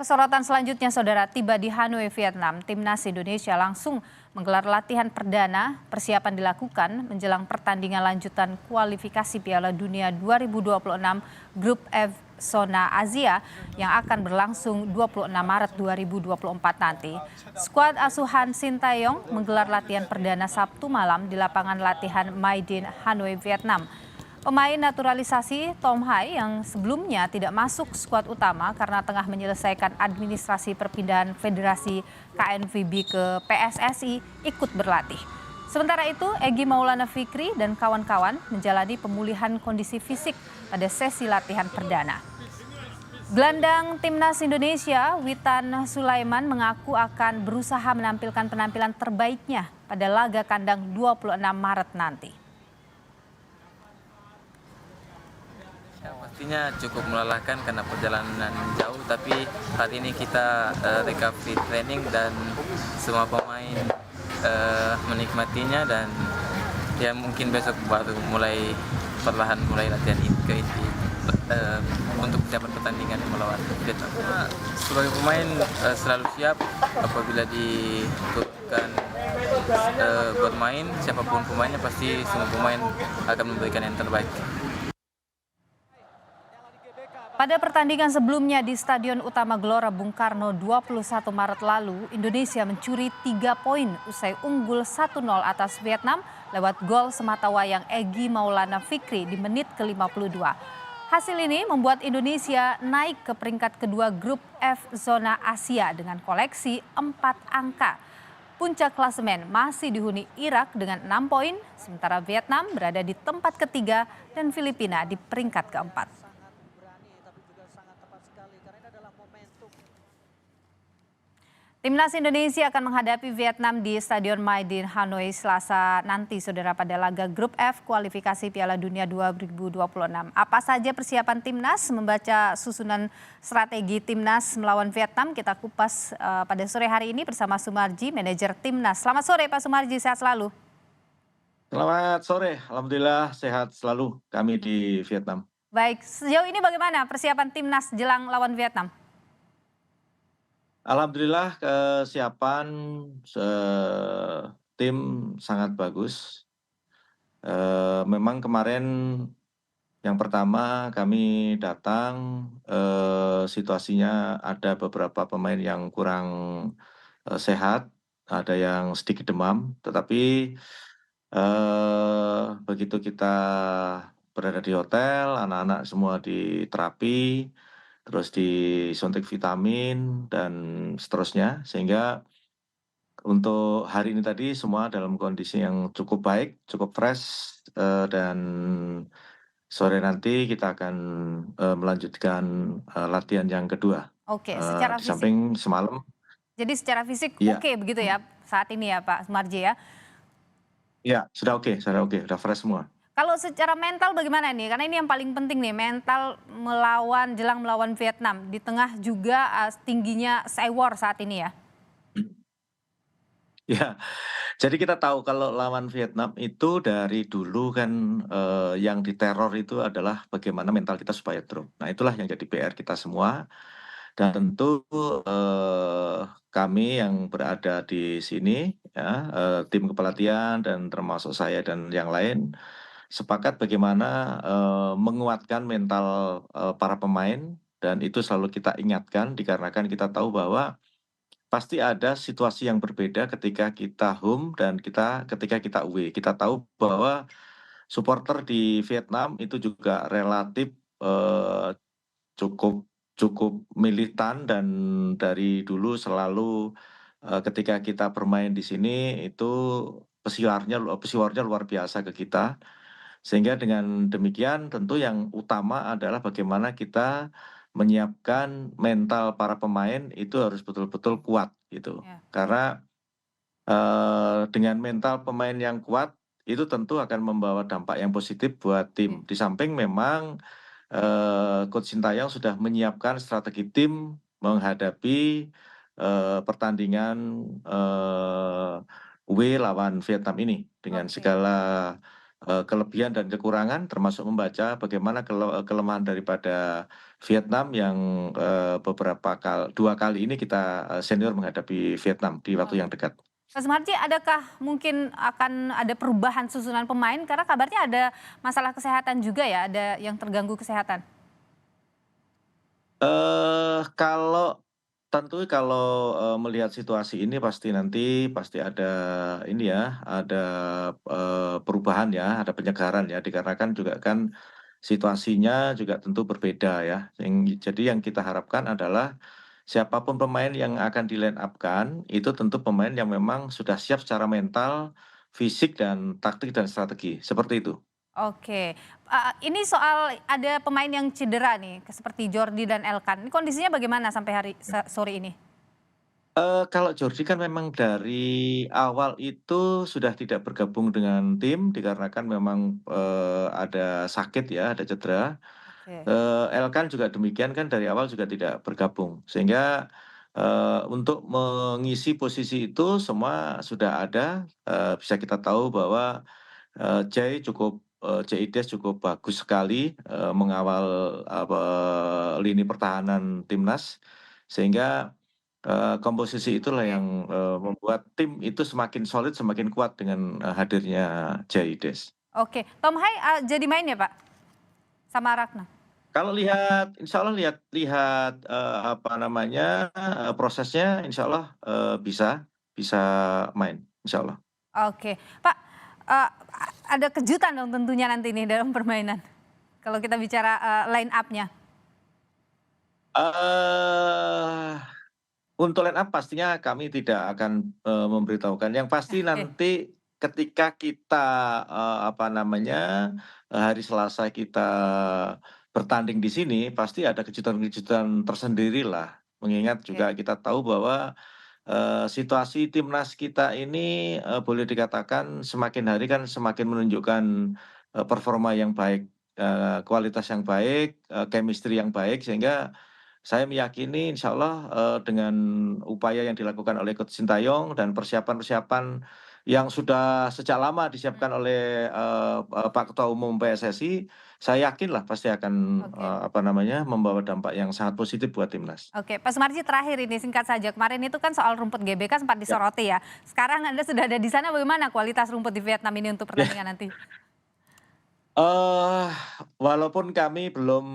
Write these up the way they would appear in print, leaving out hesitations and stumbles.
Kesorotan selanjutnya, Saudara, tiba di Hanoi, Vietnam. Timnas Indonesia langsung menggelar latihan perdana. Persiapan dilakukan menjelang pertandingan lanjutan kualifikasi Piala Dunia 2026 Grup F Zona Asia yang akan berlangsung 26 Maret 2024 nanti. Skuad asuhan Sintayong menggelar latihan perdana Sabtu malam di lapangan latihan Maidin, Hanoi, Vietnam. Pemain naturalisasi Tom Hai yang sebelumnya tidak masuk skuad utama karena tengah menyelesaikan administrasi perpindahan Federasi KNVB ke PSSI ikut berlatih. Sementara itu, Egy Maulana Fikri dan kawan-kawan menjalani pemulihan kondisi fisik pada sesi latihan perdana. Gelandang Timnas Indonesia, Witan Sulaiman, mengaku akan berusaha menampilkan penampilan terbaiknya pada laga kandang 26 Maret nanti. Ya, pastinya cukup melelahkan karena perjalanan jauh, tapi hari ini kita recovery training dan semua pemain menikmatinya, dan ya mungkin besok baru perlahan mulai latihan ke inti untuk persiapan pertandingan melawan Vietnam. Sebagai pemain selalu siap apabila diturunkan bermain, siapapun pemainnya pasti semua pemain akan memberikan yang terbaik. Pada pertandingan sebelumnya di Stadion Utama Gelora Bung Karno 21 Maret lalu, Indonesia mencuri 3 poin usai unggul 1-0 atas Vietnam lewat gol sematawayang Egy Maulana Fikri di menit ke-52. Hasil ini membuat Indonesia naik ke peringkat kedua Grup F Zona Asia dengan koleksi 4 angka. Puncak klasemen masih dihuni Irak dengan 6 poin, sementara Vietnam berada di tempat ketiga dan Filipina di peringkat keempat. Timnas Indonesia akan menghadapi Vietnam di Stadion Maidin, Hanoi, Selasa nanti, Saudara, pada laga Grup F kualifikasi Piala Dunia 2026. Apa saja persiapan Timnas? Membaca susunan strategi Timnas melawan Vietnam, kita kupas pada sore hari ini bersama Sumarji, manajer Timnas. Selamat sore Pak Sumarji, sehat selalu. Selamat sore, alhamdulillah sehat selalu kami di Vietnam. Baik, sejauh ini bagaimana persiapan Timnas jelang lawan Vietnam? Alhamdulillah kesiapan tim sangat bagus. Memang kemarin yang pertama kami datang, situasinya ada beberapa pemain yang kurang sehat, ada yang sedikit demam, tetapi begitu kita berada di hotel, anak-anak semua diterapi, terus disuntik vitamin dan seterusnya, sehingga untuk hari ini tadi semua dalam kondisi yang cukup baik, cukup fresh, dan sore nanti kita akan melanjutkan latihan yang kedua. Oke, secara Di fisik. samping semalam. Jadi secara fisik Iya. oke begitu ya saat ini ya Pak Sumarji ya? Ya, sudah oke, sudah fresh semua. Kalau secara mental bagaimana nih? Karena ini yang paling penting nih, mental jelang melawan Vietnam di tengah juga tingginya Sewor saat ini ya. Ya, jadi kita tahu kalau lawan Vietnam itu dari dulu kan yang diteror itu adalah bagaimana mental kita supaya drop. Nah, itulah yang jadi PR kita semua. Dan tentu kami yang berada di sini, ya, tim kepelatihan dan termasuk saya dan yang lain, sepakat bagaimana menguatkan mental para pemain, dan itu selalu kita ingatkan dikarenakan kita tahu bahwa pasti ada situasi yang berbeda ketika kita home dan ketika kita away. Kita tahu bahwa supporter di Vietnam itu juga relatif cukup militan, dan dari dulu selalu ketika kita bermain di sini itu pesiarnya luar biasa ke kita. Sehingga dengan demikian tentu yang utama adalah bagaimana kita menyiapkan mental para pemain itu harus betul-betul kuat gitu. Ya. Karena dengan mental pemain yang kuat itu tentu akan membawa dampak yang positif buat tim. Di samping memang Coach Sintayong sudah menyiapkan strategi tim menghadapi pertandingan away lawan Vietnam ini dengan segala kelebihan dan kekurangan, termasuk membaca bagaimana kelemahan daripada Vietnam yang dua kali ini kita senior menghadapi Vietnam di waktu yang dekat. Pak Sumarji, adakah mungkin akan ada perubahan susunan pemain? Karena kabarnya ada masalah kesehatan juga ya, ada yang terganggu kesehatan. Kalau tentu kalau, melihat situasi ini pasti ada ini ya, ada, perubahan ya, ada penyegaran ya, dikarenakan juga kan situasinya juga tentu berbeda ya. Jadi yang kita harapkan adalah siapapun pemain yang akan di-line up-kan, itu tentu pemain yang memang sudah siap secara mental, fisik, dan taktik dan strategi, seperti itu. Oke, ini soal ada pemain yang cedera nih, seperti Jordi dan Elkan. Ini kondisinya bagaimana sampai sore ini? Kalau Jordi kan memang dari awal itu sudah tidak bergabung dengan tim dikarenakan memang, ada sakit ya, ada cedera. Oke. Elkan juga demikian kan dari awal juga tidak bergabung. Sehingga, untuk mengisi posisi itu semua sudah ada, bisa kita tahu bahwa, Jaides cukup bagus sekali, mengawal lini pertahanan timnas. Sehingga komposisi itulah yang, membuat tim itu semakin solid, semakin kuat dengan, hadirnya Jaides. Oke, Tom Hai jadi main ya Pak? Sama Ratna? Kalau lihat insya Allah lihat lihat, apa namanya, prosesnya insya Allah, bisa bisa main, insya Allah. Oke, Pak, ada kejutan dong tentunya nanti nih dalam permainan, kalau kita bicara, line up-nya. Eee, untuk line up pastinya kami tidak akan, memberitahukan. Yang pasti Oke. nanti ketika kita, apa namanya, hari Selasa kita bertanding di sini, pasti ada kejutan-kejutan tersendirilah. Mengingat Oke. juga kita tahu bahwa, situasi timnas kita ini, boleh dikatakan semakin hari kan semakin menunjukkan, performa yang baik, kualitas yang baik, chemistry yang baik, sehingga saya meyakini insyaallah, dengan upaya yang dilakukan oleh Coach Sintayong dan persiapan-persiapan yang sudah sejak lama disiapkan oleh, Pak Ketua Umum PSSI, saya yakinlah pasti akan, Oke. apa namanya, membawa dampak yang sangat positif buat timnas. Oke, Pak Sumarji terakhir ini singkat saja, kemarin itu kan soal rumput GBK sempat Ya. disoroti ya. Sekarang Anda sudah ada di sana, bagaimana kualitas rumput di Vietnam ini untuk pertandingan nanti? Eee, Walaupun kami belum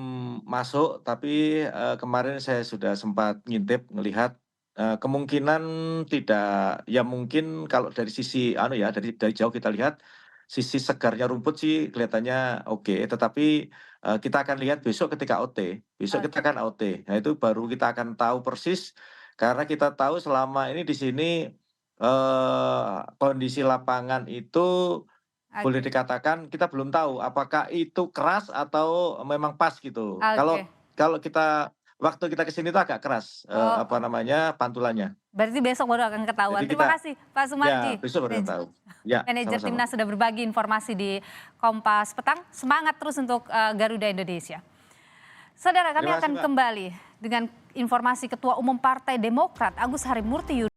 masuk, tapi, kemarin saya sudah sempat ngintip, ngelihat, kemungkinan tidak ya mungkin kalau dari sisi anu ya, dari jauh kita lihat, sisi segarnya rumput sih kelihatannya oke, tetapi, kita akan lihat besok ketika OT. Besok kita Oke. kan OT. Nah, itu baru kita akan tahu persis, karena kita tahu selama ini di sini, kondisi lapangan itu boleh Oke. dikatakan kita belum tahu apakah itu keras atau memang pas gitu. Kalau Oke. kalau kita waktu kita ke sini tuh agak keras, apa Oh, namanya, pantulannya. berarti besok baru akan ketahuan. Jadi Terima kita kasih Pak ya Sumarji, besok baru tahu. Ya, manajer sama-sama. timnas sudah berbagi informasi di Kompas Petang. Semangat terus untuk Garuda Indonesia. Saudara, kami Terima kasih, akan Mbak. kembali dengan informasi Ketua Umum Partai Demokrat Agus Harimurti Yudhoyono